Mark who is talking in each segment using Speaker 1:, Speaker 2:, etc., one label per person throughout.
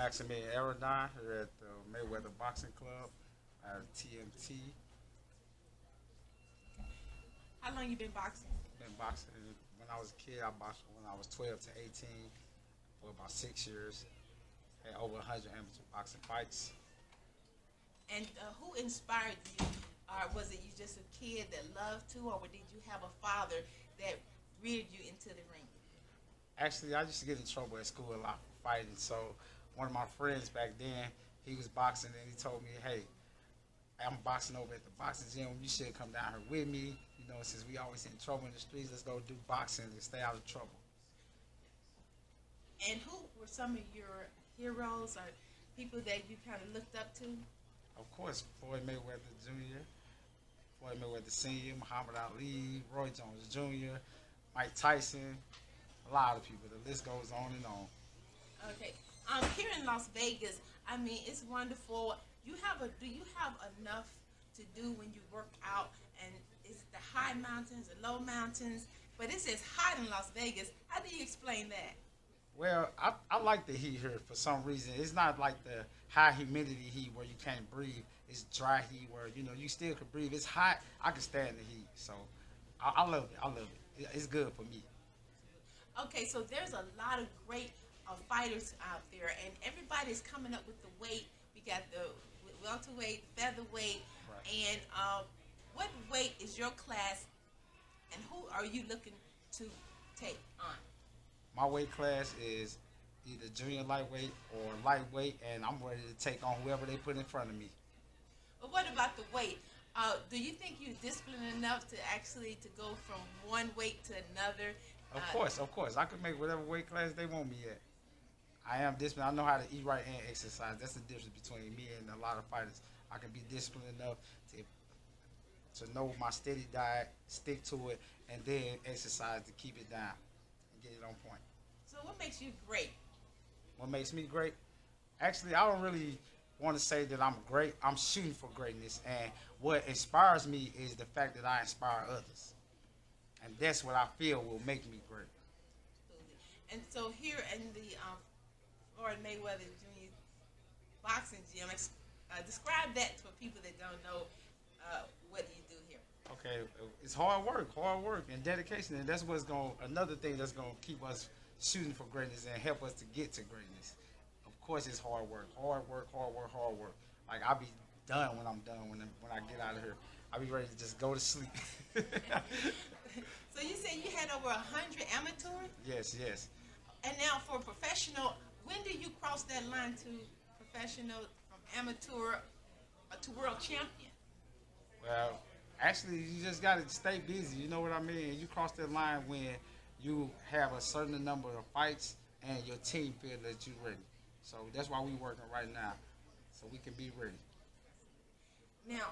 Speaker 1: Maximillion Arredon here at the Mayweather Boxing Club at TMT.
Speaker 2: How long you been boxing?
Speaker 1: Been boxing when I was a kid. I boxed when I was 12 to 18 for about 6 years. Had over 100 amateur boxing fights.
Speaker 2: And who inspired you? Was it you just a kid that loved to, or did you have a father that reared you into the ring?
Speaker 1: Actually, I used to get in trouble at school a lot for fighting. So one of my friends back then, he was boxing and he told me, "Hey, I'm boxing over at the boxing gym. You should come down here with me. You know, since we always in trouble in the streets, let's go do boxing and stay out of trouble."
Speaker 2: And who were some of your heroes or people that you kind of looked up to?
Speaker 1: Of course, Floyd Mayweather Jr., Floyd Mayweather Sr., Muhammad Ali, Roy Jones Jr., Mike Tyson, a lot of people. The list goes on and on.
Speaker 2: Okay. Here in Las Vegas, I mean, it's wonderful. Do you have enough to do when you work out? And it's the high mountains, the low mountains, but it says hot in Las Vegas. How do you explain that?
Speaker 1: Well, I like the heat here for some reason. It's not like the high humidity heat where you can't breathe. It's dry heat where, you still can breathe. It's hot. I can stand the heat. So I love it. I love it. It's good for me.
Speaker 2: Okay, so there's a lot of great fighters out there, and everybody's coming up with the weight. We got the welterweight, featherweight,
Speaker 1: Right.
Speaker 2: and what weight is your class, and who are you looking to take on?
Speaker 1: My weight class is either junior lightweight or lightweight, and I'm ready to take on whoever they put in front of me.
Speaker 2: But what about the weight? Do you think you're disciplined enough to actually to go from one weight to another?
Speaker 1: Of course. I can make whatever weight class they want me at. I am disciplined. I know how to eat right and exercise. That's the difference between me and a lot of fighters. I can be disciplined enough to know my steady diet, stick to it, and then exercise to keep it down and get it on point.
Speaker 2: So what makes you great?
Speaker 1: What makes me great? Actually, I don't really want to say that I'm great. I'm shooting for greatness, and what inspires me is the fact that I inspire others, and that's what I feel will make me great.
Speaker 2: Absolutely. And so here in the Floyd Mayweather Jr. boxing gym, describe that for people that don't know what you do here.
Speaker 1: Okay, it's hard work, and dedication, and that's what's going. Another thing that's going to keep us shooting for greatness and help us to get to greatness. Of course, it's hard work, hard work, hard work, hard work. Like I'll be done when I'm done when I get out of here. I'll be ready to just go to sleep.
Speaker 2: So you said you had over 100 amateurs,
Speaker 1: Yes.
Speaker 2: and now for professional, when do you cross that line to professional from amateur to world champion?
Speaker 1: Well, actually, you just got to stay busy. You know what I mean? You cross that line when you have a certain number of fights and your team feel that you're ready. So that's why we're working right now, so we can be ready.
Speaker 2: Now,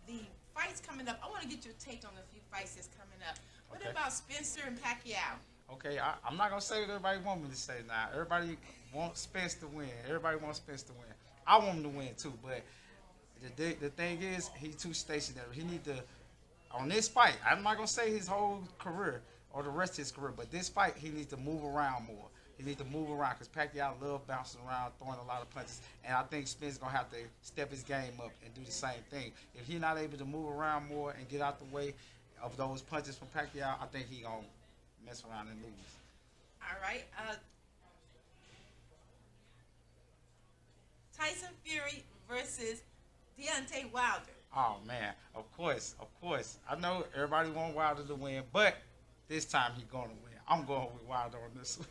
Speaker 2: the fights coming up, I want to get your take on a few fights that's coming up. What
Speaker 1: Okay.
Speaker 2: about Spencer and Pacquiao?
Speaker 1: Okay, I'm not gonna say what everybody want me to say now. Everybody wants Spence to win. Everybody wants Spence to win. I want him to win too, but the thing is, he's too stationary. He need to on this fight. I'm not gonna say his whole career or the rest of his career, but this fight he needs to move around more. He needs to move around because Pacquiao love bouncing around, throwing a lot of punches, and I think Spence gonna have to step his game up and do the same thing. If he's not able to move around more and get out the way of those punches from Pacquiao, I think he gonna mess around and lose.
Speaker 2: All right. Tyson Fury versus Deontay Wilder.
Speaker 1: Oh man, of course. I know everybody want Wilder to win, but this time he's gonna win. I'm going with Wilder on this one.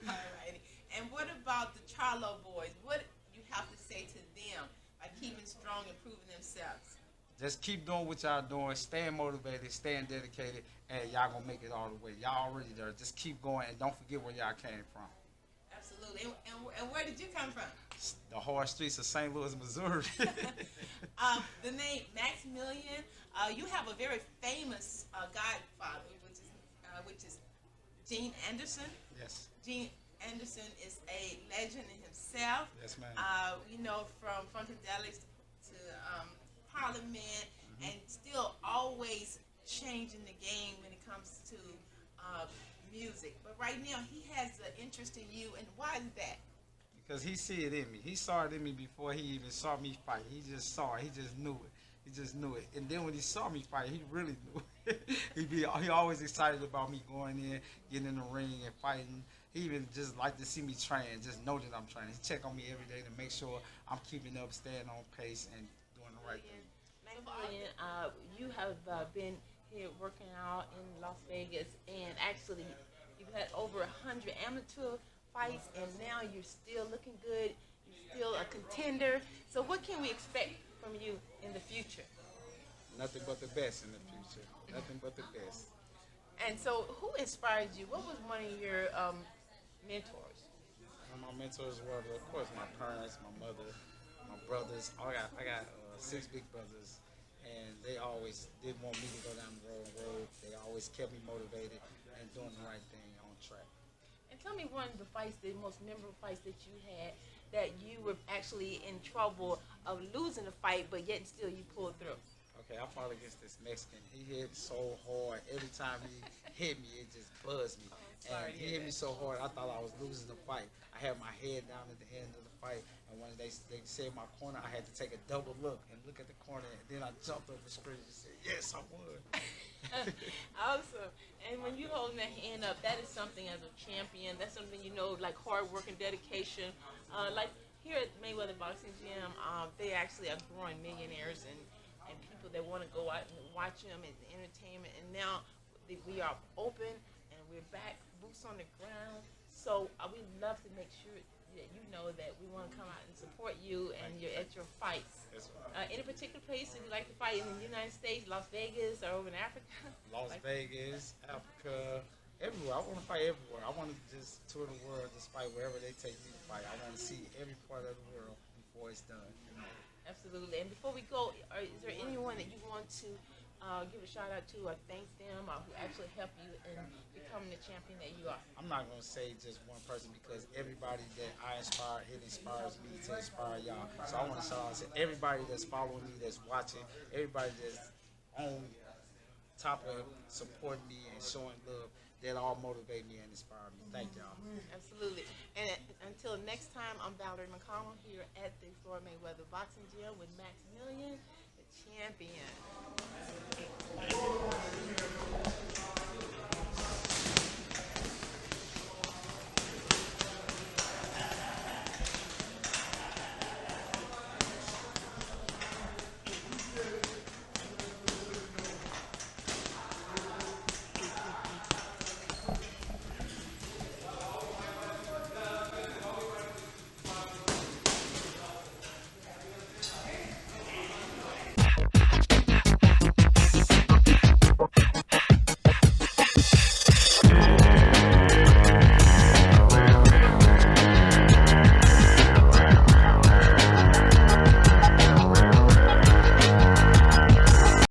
Speaker 2: All righty. And what about the Charlo boys? What you have to say to them by keeping strong and proving themselves?
Speaker 1: Just keep doing what y'all doing, staying motivated, staying dedicated, and y'all gonna make it all the way. Y'all already there. Just keep going and don't forget where y'all came from.
Speaker 2: Absolutely. And where did you come from?
Speaker 1: The hard streets of St. Louis, Missouri.
Speaker 2: The name Maximillion. You have a very famous godfather, which is Gene Anderson.
Speaker 1: Yes.
Speaker 2: Gene Anderson is a legend in himself.
Speaker 1: Yes, ma'am.
Speaker 2: From Funkadelics to Parliament, and still always changing the game when it comes to music. But right now, he has an interest in you, and why is that?
Speaker 1: because he see it in me. He saw it in me before he even saw me fight. He just saw it. He just knew it. He just knew it. And then when he saw me fight, he really knew it. He always excited about me going in, getting in the ring and fighting. He even just like to see me train, just know that I'm training. He check on me every day to make sure I'm keeping up, staying on pace, and doing the right thing.
Speaker 3: Maximillion, you have been here working out in Las Vegas, and actually you've had over 100 amateur fights, and now you're still looking good. You're still a contender. So what can we expect from you in the future?
Speaker 1: Nothing but the best in the future. Nothing but the best.
Speaker 3: And so who inspired you? What was one of your mentors?
Speaker 1: My mentors were, of course, my parents, my mother, my brothers. I got 6 big brothers, and they always did want me to go down the wrong road. They always kept me motivated and doing the right thing on track.
Speaker 3: And tell me one of the fights, the most memorable fights that you had, that you were actually in trouble of losing the fight, but yet still you pulled through.
Speaker 1: Okay, I fought against this Mexican. He hit so hard. Every time he hit me, it just buzzed me. And he hit me so hard, I thought I was losing the fight. I had my head down at the end of the fight, and when they said my corner, I had to take a double look and look at the corner, and then I jumped over the screen and said, yes, I won.
Speaker 3: Awesome. And when you holding that hand up, that is something as a champion. That's something, like hard work and dedication. Like here at Mayweather Boxing Gym, they actually are growing millionaires and people that want to go out and watch them and the entertainment. And now we are open and we're back, boots on the ground. So we love to make sure that you know that we want to come out and support you and you're at your fights. Any particular place that you like to fight in the United States, Las Vegas, or over in Africa?
Speaker 1: Las Vegas, Africa, everywhere. I want to fight everywhere. I want to just tour the world, just fight wherever they take me to fight. I want to see every part of the world before it's done.
Speaker 3: Absolutely. And before we go, is there anyone that you want to give a shout out to or thank them or who actually helped you in becoming the champion that you are?
Speaker 1: I'm not going to say just one person because everybody that I inspire, it inspires me to inspire y'all. So I want to shout out to everybody that's following me, that's watching, everybody that's on top of supporting me and showing love. That all motivate me and inspire me. Thank y'all.
Speaker 3: Absolutely. And until next time, I'm Valerie McConnell here at the Floyd Mayweather Boxing Gym with Maximillion, the champion.